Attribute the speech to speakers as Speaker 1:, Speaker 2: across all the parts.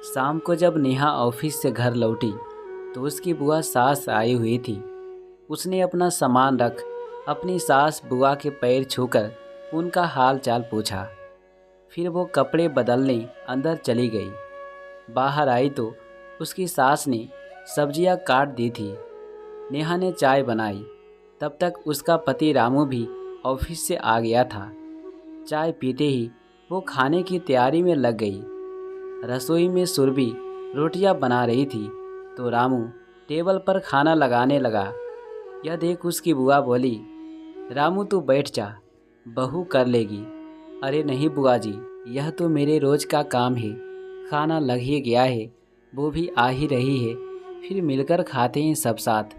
Speaker 1: शाम को जब नेहा ऑफिस से घर लौटी तो उसकी बुआ सास आई हुई थी। उसने अपना सामान रख अपनी सास बुआ के पैर छूकर उनका हाल चाल पूछा। फिर वो कपड़े बदलने अंदर चली गई। बाहर आई तो उसकी सास ने सब्जियां काट दी थी। नेहा ने चाय बनाई। तब तक उसका पति रामू भी ऑफिस से आ गया था। चाय पीते ही वो खाने की तैयारी में लग गई। रसोई में सुरभि रोटियां बना रही थी तो रामू टेबल पर खाना लगाने लगा। यह देख उसकी बुआ बोली, रामू तू बैठ जा, बहू कर लेगी। अरे नहीं बुआ जी, यह तो मेरे रोज का काम है। खाना लग ही गया है, वो भी आ ही रही है, फिर मिलकर खाते हैं सब साथ।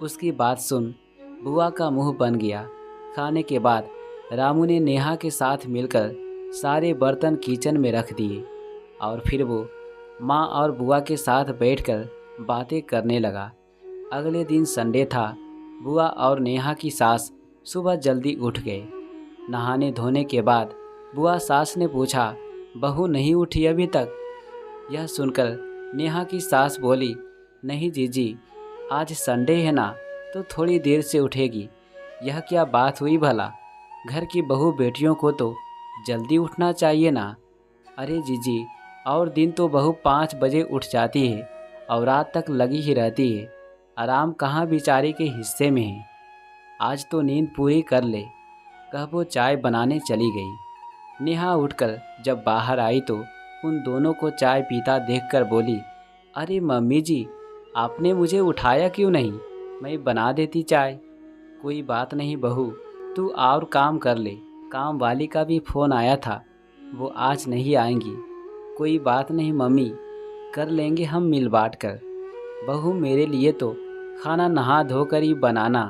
Speaker 1: उसकी बात सुन बुआ का मुंह बन गया। खाने के बाद रामू ने नेहा के साथ मिलकर सारे बर्तन किचन में रख दिए और फिर वो माँ और बुआ के साथ बैठकर बातें करने लगा। अगले दिन संडे था। बुआ और नेहा की सास सुबह जल्दी उठ गए। नहाने धोने के बाद बुआ सास ने पूछा, बहू नहीं उठी अभी तक? यह सुनकर नेहा की सास बोली, नहीं जीजी, आज संडे है ना, तो थोड़ी देर से उठेगी। यह क्या बात हुई भला? घर की बहू बेटियों को तो जल्दी उठना चाहिए ना। अरे जीजी, और दिन तो बहू 5 बजे उठ जाती है और रात तक लगी ही रहती है। आराम कहाँ बेचारी के हिस्से में है। आज तो नींद पूरी कर ले, कह वो चाय बनाने चली गई। नेहा उठकर जब बाहर आई तो उन दोनों को चाय पीता देखकर बोली, अरे मम्मी जी, आपने मुझे उठाया क्यों नहीं? मैं बना देती चाय। कोई बात नहीं बहू, तू और काम कर ले। काम वाली का भी फ़ोन आया था, वो आज नहीं आएंगी। कोई बात नहीं मम्मी, कर लेंगे हम मिल बांट कर। बहू मेरे लिए तो खाना नहा धोकर ही बनाना।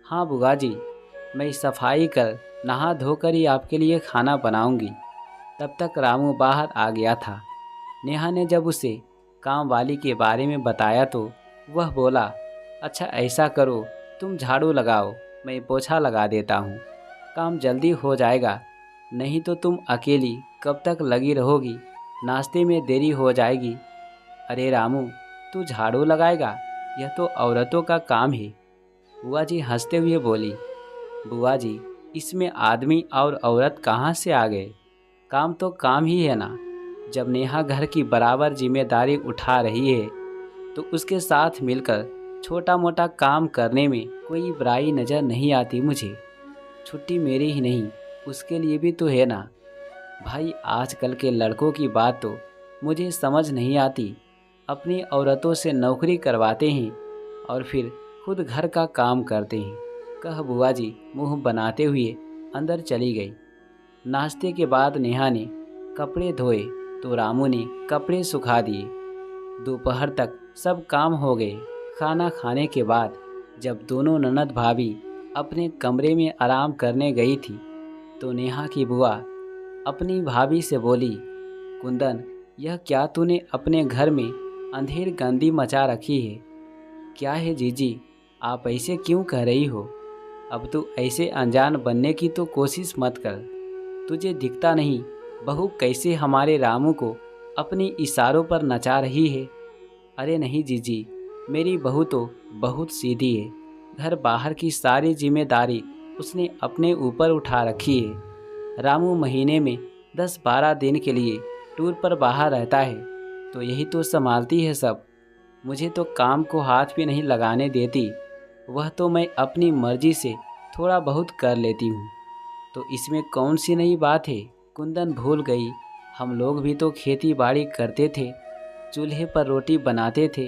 Speaker 1: हाँ बुआ जी, मैं सफाई कर नहा धोकर ही आपके लिए खाना बनाऊंगी। तब तक रामू बाहर आ गया था। नेहा ने जब उसे काम वाली के बारे में बताया तो वह बोला, अच्छा ऐसा करो, तुम झाड़ू लगाओ, मैं पोछा लगा देता हूँ, काम जल्दी हो जाएगा। नहीं तो तुम अकेली कब तक लगी रहोगी, नाश्ते में देरी हो जाएगी। अरे रामू, तू झाड़ू लगाएगा? यह तो औरतों का काम है। बुआ जी हंसते हुए बोली, बुआ जी, इसमें आदमी और औरत कहाँ से आ गए? काम तो काम ही है ना। जब नेहा घर की बराबर जिम्मेदारी उठा रही है तो उसके साथ मिलकर छोटा मोटा काम करने में कोई बुराई नज़र नहीं आती मुझे। छुट्टी मेरी ही नहीं, उसके लिए भी तो है ना। भाई आजकल के लड़कों की बात तो मुझे समझ नहीं आती। अपनी औरतों से नौकरी करवाते हैं और फिर खुद घर का काम करते हैं, कह बुआ जी मुंह बनाते हुए अंदर चली गई। नाश्ते के बाद नेहा ने कपड़े धोए तो रामू ने कपड़े सुखा दिए। दोपहर तक सब काम हो गए। खाना खाने के बाद जब दोनों ननद भाभी अपने कमरे में आराम करने गई थी तो नेहा की बुआ अपनी भाभी से बोली, कुंदन, यह क्या तूने अपने घर में अंधेर गंदी मचा रखी है? क्या है जीजी, आप ऐसे क्यों कह रही हो? अब तू ऐसे अनजान बनने की तो कोशिश मत कर। तुझे दिखता नहीं बहू कैसे हमारे रामू को अपनी इशारों पर नचा रही है? अरे नहीं जीजी, मेरी बहू तो बहुत सीधी है। घर बाहर की सारी जिम्मेदारी उसने अपने ऊपर उठा रखी है। रामू महीने में 10-12 दिन के लिए टूर पर बाहर रहता है तो यही तो संभालती है सब। मुझे तो काम को हाथ भी नहीं लगाने देती। वह तो मैं अपनी मर्जी से थोड़ा बहुत कर लेती हूँ, तो इसमें कौन सी नई बात है? कुंदन भूल गई, हम लोग भी तो खेती बाड़ी करते थे, चूल्हे पर रोटी बनाते थे।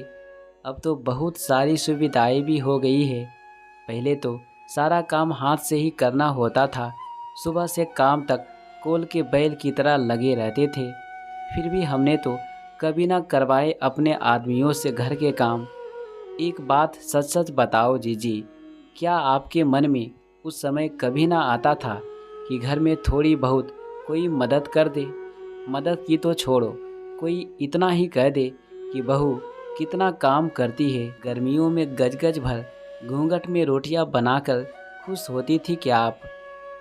Speaker 1: अब तो बहुत सारी सुविधाएं भी हो गई है। पहले तो सारा काम हाथ से ही करना होता था। सुबह से काम तक कोल के बैल की तरह लगे रहते थे। फिर भी हमने तो कभी ना करवाए अपने आदमियों से घर के काम। एक बात सच सच बताओ जीजी, क्या आपके मन में उस समय कभी ना आता था कि घर में थोड़ी बहुत कोई मदद कर दे? मदद की तो छोड़ो, कोई इतना ही कह दे कि बहू कितना काम करती है, गर्मियों में गज गज भर घूंघट में रोटियां बनाकर खुश होती थी क्या आप?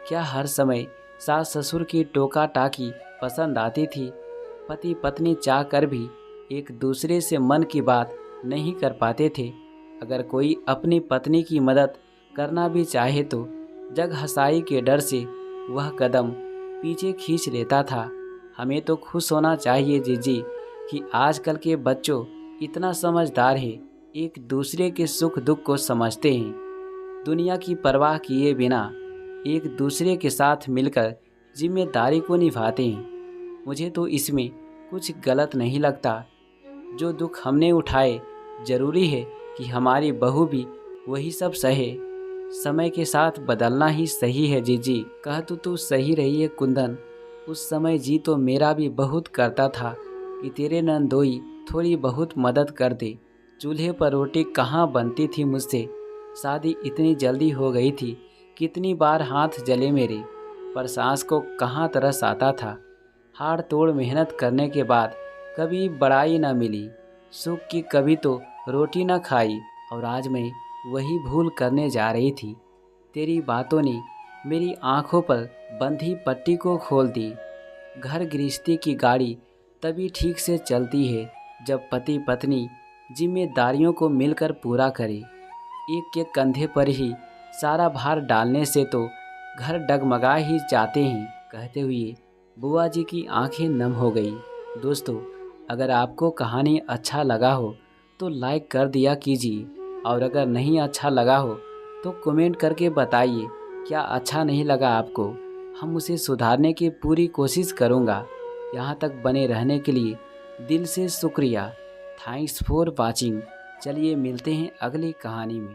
Speaker 1: क्या हर समय सास ससुर की टोका टाकी पसंद आती थी? पति पत्नी चाह कर भी एक दूसरे से मन की बात नहीं कर पाते थे। अगर कोई अपनी पत्नी की मदद करना भी चाहे तो जग हंसाई के डर से वह कदम पीछे खींच लेता था। हमें तो खुश होना चाहिए जीजी कि आजकल के बच्चों इतना समझदार है, एक दूसरे के सुख दुख को समझते हैं, दुनिया की परवाह किए बिना एक दूसरे के साथ मिलकर जिम्मेदारी को निभाते हैं। मुझे तो इसमें कुछ गलत नहीं लगता। जो दुख हमने उठाए, जरूरी है कि हमारी बहू भी वही सब सहे। समय के साथ बदलना ही सही है जीजी। कह तू सही रही है कुंदन। उस समय जी तो मेरा भी बहुत करता था कि तेरे नंदोई थोड़ी बहुत मदद कर दे। चूल्हे पर रोटी कहाँ बनती थी मुझसे। शादी इतनी जल्दी हो गई थी, कितनी बार हाथ जले मेरे, पर सांस को कहाँ तरस आता था। हाड़ तोड़ मेहनत करने के बाद कभी बड़ाई न मिली, सुख की कभी तो रोटी न खाई, और आज मैं वही भूल करने जा रही थी। तेरी बातों ने मेरी आंखों पर बंधी पट्टी को खोल दी। घर गृहस्थी की गाड़ी तभी ठीक से चलती है जब पति पत्नी जिम्मेदारियों को मिलकर पूरा करे। एक के कंधे पर ही सारा भार डालने से तो घर डगमगा ही जाते हैं। कहते हुए बुआ जी की आंखें नम हो गई। दोस्तों, अगर आपको कहानी अच्छा लगा हो तो लाइक कर दिया कीजिए, और अगर नहीं अच्छा लगा हो तो कमेंट करके बताइए क्या अच्छा नहीं लगा आपको। हम उसे सुधारने की पूरी कोशिश करूँगा। यहाँ तक बने रहने के लिए दिल से शुक्रिया। Thanks for watching. चलिए मिलते हैं अगली कहानी में।